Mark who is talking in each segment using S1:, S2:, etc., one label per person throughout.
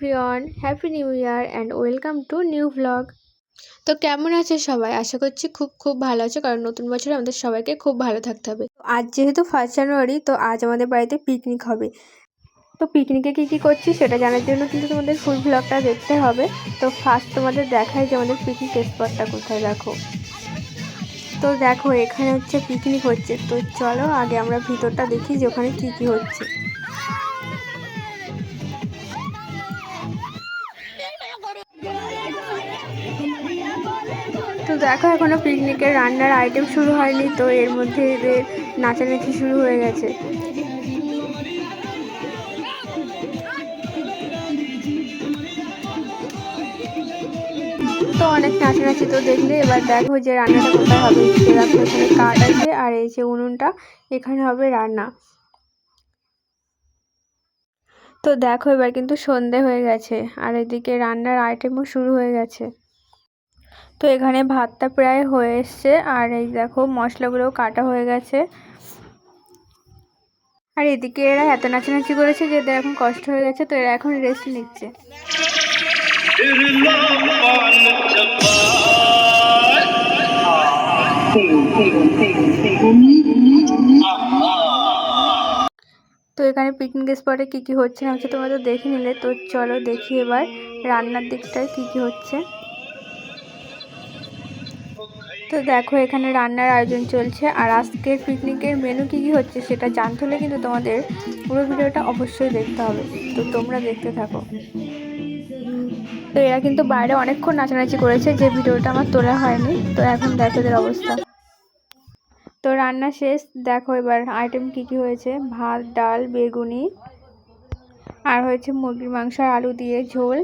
S1: Everyone, happy new year and welcome to new vlog. তো কেমন আছে সবাই? আশা করছি খুব ভালো আছে, কারণ নতুন বছরে আমাদের সবাইকে খুব ভালো থাকতে হবে। আজ যেহেতু 1 জানুয়ারি, তো আজ আমাদের বাড়িতে পিকনিক হবে। তো পিকনিকে কী করছি সেটা জানার জন্য কিন্তু তোমাদের ফুল ভ্লগটা দেখতে হবে। তো ফার্স্ট তোমাদের দেখাই যে আমাদের পিকনিক স্পটটা কোথায়। দেখো এখানে হচ্ছে পিকনিক হচ্ছে। তো চলো আগে আমরা ভিতরটা দেখি যে ওখানে কী হচ্ছে। তো দেখো এখনো পিকনিকের রান্নার আইটেম শুরু হয়নি, তো এর মধ্যে এদের নাচানাচি শুরু হয়ে গেছে। তো অনেক নাচানাচি তো দেখলে, এবার দেখো যে রান্নাটা কোথায় হবে। দেখো এখানে কাঠ আছে আর এই যে উনুনটা, এখানে হবে রান্না। তো দেখো এবার কিন্তু সন্ধে হয়ে গেছে আর এদিকে রান্নার আইটেমও শুরু হয়ে গেছে। তো এখানে ভাতটা প্রায় হয়ে এসছে আর এই দেখো মশলাগুলোও কাটা হয়ে গেছে। আর এদিকে এরা এত নাচানাচি করেছে যে এদের এখন কষ্ট হয়ে গেছে, তো এরা এখন রেস্ট নিচ্ছে। তো এখানে পিকনিক স্পটে কী হচ্ছে না হচ্ছে তোমরা তো দেখে নিলে। তো চলো দেখি এবার রান্নার দিকটায় কী হচ্ছে। তো দেখো এখানে রান্নার আয়োজন চলছে আর আজকের পিকনিকের মেনু কী হচ্ছে সেটা জানতে হলে কিন্তু তোমাদের পুরো ভিডিওটা অবশ্যই দেখতে হবে। তো তোমরা দেখতে থাকো। তো এরা কিন্তু বাইরে অনেকক্ষণ নাচানাচি করেছে, যে ভিডিওটা আমার তোলা হয়নি। তো এখন দেখো এদের অবস্থা। তো রান্না শেষ, দেখো এবার আইটেম কী হয়েছে। ভাত, ডাল, বেগুনি আর হয়েছে মুরগির মাংস আর আলু দিয়ে ঝোল।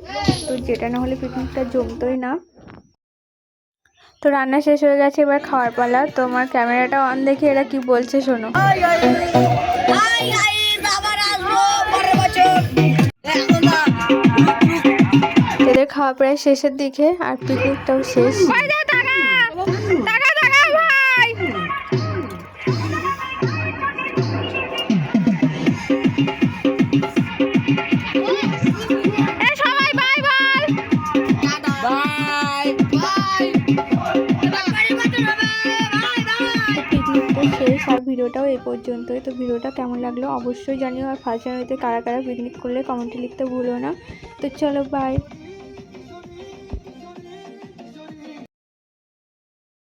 S1: তো যেটা না হলে পিকনিকটা জমতোই না। তো রান্না শেষ হয়ে গেছে, এবার খাওয়ার পালা। তোমার ক্যামেরাটা অন দেখে এরা কি বলছে শোনো। এদের খাওয়া প্রায় শেষের দিকে আর পিকনিকটাও শেষ। আর ভিডিওটাও এই পর্যন্তই। তো ভিডিওটা কেমন লাগলো অবশ্যই জানিও। আর 1 জানুয়ারিতে কারা কারা পিকনিক করলে কমেন্টে লিখতে ভুলো না। তো চলো বাই।